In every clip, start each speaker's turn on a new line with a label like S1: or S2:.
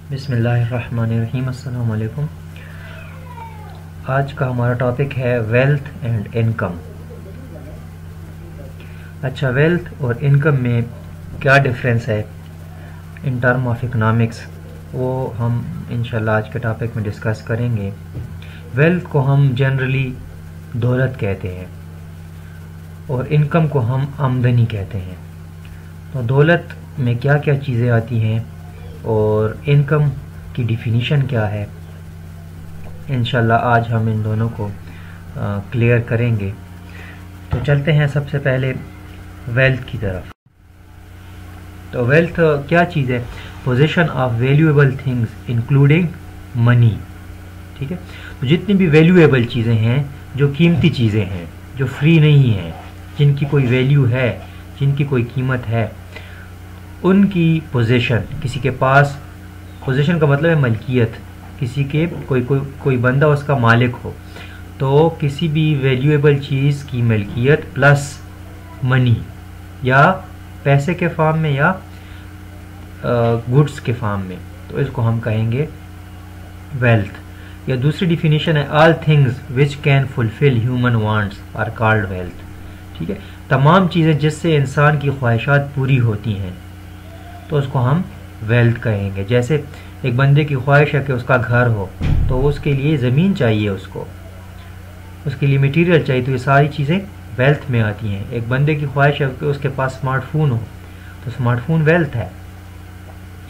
S1: बिस्मिल्लाहिर्रहमानिर्रहीम। अस्सलाम वालेकुम। आज का हमारा टॉपिक है वेल्थ एंड इनकम। अच्छा, वेल्थ और इनकम में क्या डिफरेंस है इन टर्म ऑफ इकोनॉमिक्स, वो हम इंशाल्लाह आज के टॉपिक में डिस्कस करेंगे। वेल्थ को हम जनरली दौलत कहते हैं और इनकम को हम आमदनी कहते हैं। तो दौलत में क्या क्या चीज़ें आती हैं और इनकम की डिफिनीशन क्या है, इंशाल्लाह आज हम इन दोनों को क्लियर करेंगे। तो चलते हैं सबसे पहले वेल्थ की तरफ। तो वेल्थ क्या चीज़ है? Position of valuable things including money. ठीक है, तो जितनी भी वैल्यूएबल चीज़ें हैं, जो कीमती चीज़ें हैं, जो फ्री नहीं हैं, जिनकी कोई वैल्यू है, जिनकी कोई कीमत है, उनकी पोजीशन, किसी के पास, पोजीशन का मतलब है मलकियत, किसी के कोई बंदा उसका मालिक हो, तो किसी भी वैल्यूएबल चीज़ की मलकियत प्लस मनी, या पैसे के फॉर्म में या गुड्स के फॉर्म में, तो इसको हम कहेंगे वेल्थ। या दूसरी डिफिनीशन है all things which can fulfil human wants are called wealth. ठीक है, तमाम चीज़ें जिससे इंसान की ख्वाहिशात पूरी होती हैं तो उसको हम वेल्थ कहेंगे। जैसे एक बंदे की ख्वाहिश है कि उसका घर हो, तो उसके लिए ज़मीन चाहिए, उसके लिए मटेरियल चाहिए, तो ये सारी चीज़ें वेल्थ में आती हैं। एक बंदे की ख्वाहिश है कि उसके पास स्मार्टफोन हो, तो स्मार्टफोन वेल्थ है।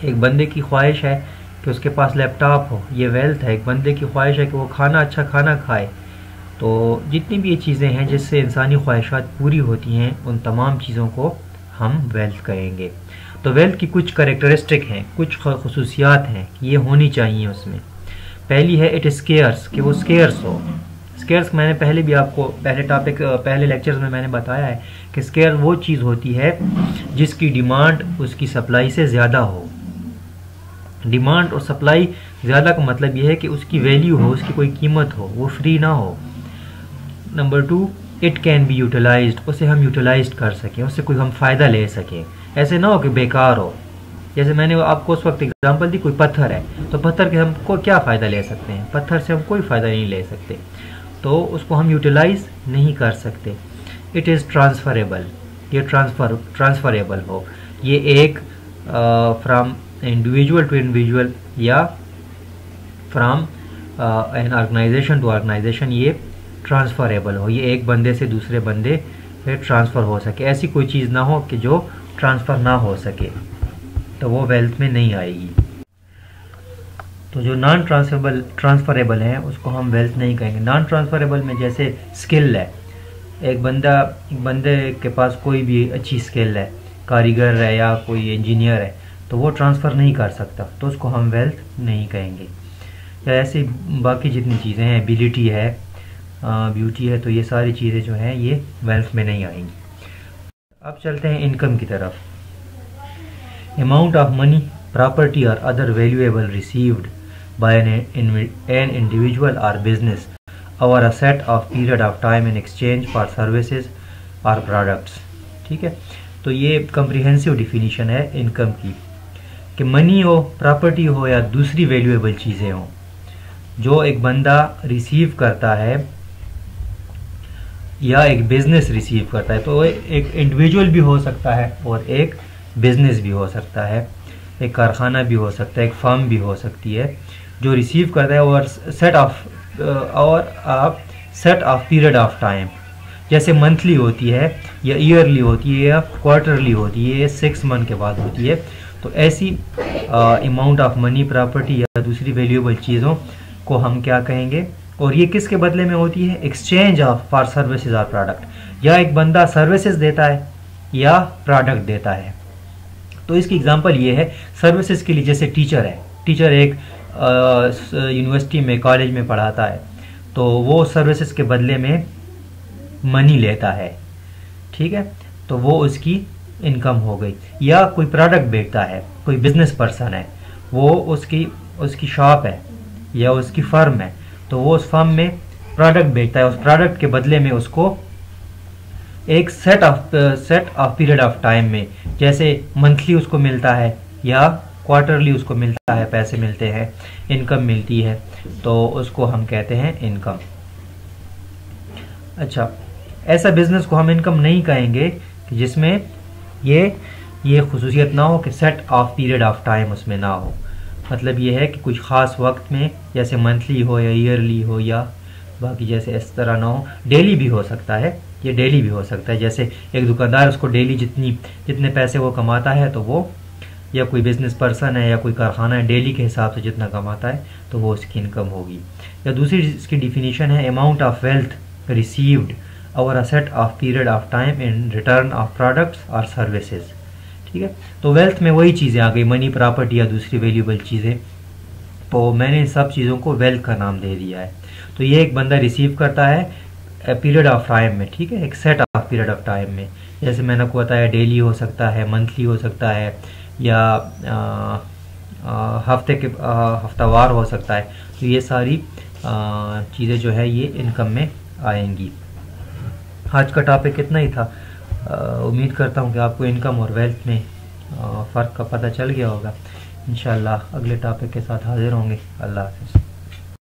S1: एक बंदे की ख्वाहिश है कि उसके पास लैपटॉप हो, ये वेल्थ है। एक बंदे की ख्वाहिश है कि वो अच्छा खाना खाए। तो जितनी भी ये चीज़ें हैं जिससे इंसानी ख्वाहिशात पूरी होती हैं, उन तमाम चीज़ों को हम वेल्थ कहेंगे। तो वेल्थ की कुछ कैरेक्टरिस्टिक हैं, कुछ खसूसियात हैं कि ये होनी चाहिए उसमें। पहली है इट स्केयर्स, कि वो स्केयर्स हो। स्केयर्स मैंने पहले भी आपको पहले लेक्चर्स में मैंने बताया है कि स्केयर वो चीज़ होती है जिसकी डिमांड उसकी सप्लाई से ज़्यादा हो। डिमांड और सप्लाई ज़्यादा का मतलब ये है कि उसकी वैल्यू हो, उसकी कोई कीमत हो, वो फ्री ना हो। Number 2, it can be utilised, उसे हम यूटिलाइज कर सकें, उससे कोई हम फ़ायदा ले सकें। ऐसे ना हो कि बेकार हो। जैसे मैंने आपको उस वक्त एग्जांपल दी, कोई पत्थर है, तो पत्थर के हमको क्या फ़ायदा ले सकते हैं? पत्थर से हम कोई फ़ायदा नहीं ले सकते, तो उसको हम यूटिलाइज नहीं कर सकते। इट इज़ ट्रांसफरेबल, ये ट्रांसफरेबल हो, ये एक फ्राम इंडिविजुअल टू इंडिविजुअल या from an organisation to organisation, ये ट्रांसफरेबल हो, ये एक बंदे से दूसरे बंदे पे ट्रांसफ़र हो सके। ऐसी कोई चीज़ ना हो कि जो ट्रांसफ़र ना हो सके, तो वो वेल्थ में नहीं आएगी। तो जो नॉन ट्रांसफरेबल है उसको हम वेल्थ नहीं कहेंगे। नॉन ट्रांसफरेबल में जैसे स्किल है, एक बंदे के पास कोई भी अच्छी स्किल है, कारीगर है या कोई इंजीनियर है, तो वो ट्रांसफ़र नहीं कर सकता, तो उसको हम वेल्थ नहीं कहेंगे। या ऐसे बाकी जितनी चीज़ें हैं, एबिलिटी है, ब्यूटी है, तो ये सारी चीज़ें जो हैं ये वेल्थ में नहीं आएंगी। अब चलते हैं इनकम की तरफ। अमाउंट ऑफ मनी, प्रॉपर्टी और other valuable received by an individual और business over a set of period of time in exchange for services और प्रोडक्ट्स। ठीक है, तो ये कम्प्रिहेंसिव डिफिनीशन है इनकम की, कि मनी हो, प्रॉपर्टी हो या दूसरी वैल्यूएबल चीज़ें हों, जो एक बंदा रिसीव करता है या एक बिज़नेस रिसीव करता है। तो एक इंडिविजुअल भी हो सकता है और एक बिज़नेस भी हो सकता है, एक कारखाना भी हो सकता है, एक फर्म भी हो सकती है, जो रिसीव करता है और set of period of time, जैसे मंथली होती है या ईयरली होती है या क्वार्टरली होती है या 6 मंथ के बाद होती है। तो ऐसी अमाउंट ऑफ मनी, प्रॉपर्टी या दूसरी वैल्यूएबल चीज़ों को हम क्या कहेंगे? और ये किसके बदले में होती है? एक्सचेंज ऑफ फॉर सर्विसेज और प्रोडक्ट, या एक बंदा सर्विसेज देता है या प्रोडक्ट देता है। तो इसकी एग्जांपल ये है, सर्विसेज के लिए जैसे टीचर है, टीचर एक यूनिवर्सिटी में, कॉलेज में पढ़ाता है, तो वो सर्विसेज के बदले में मनी लेता है। ठीक है, तो वो उसकी इनकम हो गई। या कोई प्रोडक्ट बेचता है, कोई बिजनेस पर्सन है, वो उसकी शॉप है या उसकी फर्म है, तो वो उस फर्म में प्रोडक्ट बेचता है, उस प्रोडक्ट के बदले में उसको एक set of period of time में, जैसे मंथली उसको मिलता है या क्वार्टरली उसको मिलता है, पैसे मिलते हैं, इनकम मिलती है, तो उसको हम कहते हैं इनकम। अच्छा, ऐसा बिजनेस को हम इनकम नहीं कहेंगे कि जिसमें ये खुसूसियत ना हो कि set of period of time उसमें ना हो। मतलब ये है कि कुछ ख़ास वक्त में, जैसे मंथली हो या ईयरली हो या बाकी जैसे इस तरह ना हो। डेली भी हो सकता है, ये डेली भी हो सकता है। जैसे एक दुकानदार, उसको डेली जितने पैसे वो कमाता है तो वो, या कोई बिजनेस पर्सन है या कोई कारखाना है, डेली के हिसाब से जितना कमाता है तो वो उसकी इनकम होगी। या दूसरी इसकी डिफिनीशन है amount of wealth received over a set of period of time in return of products और सर्विसेज। ठीक है, तो वेल्थ में वही चीज़ें आ गई, मनी, प्रॉपर्टी या दूसरी वैल्यूबल चीज़ें। तो मैंने इन सब चीज़ों को वेल्थ का नाम दे दिया है। तो ये एक बंदा रिसीव करता है पीरियड ऑफ टाइम में, ठीक है, एक set of period of time में। जैसे मैंने आपको बताया डेली हो सकता है, मंथली हो सकता है, या हफ्तावार हो सकता है। तो ये सारी चीज़ें जो है ये इनकम में आएंगी। आज का टॉपिक इतना ही था। उम्मीद करता हूँ कि आपको इनकम और वेल्थ में फ़र्क का पता चल गया होगा। इंशाल्लाह अगले टॉपिक के साथ हाजिर होंगे। अल्लाह हाफ़िज़।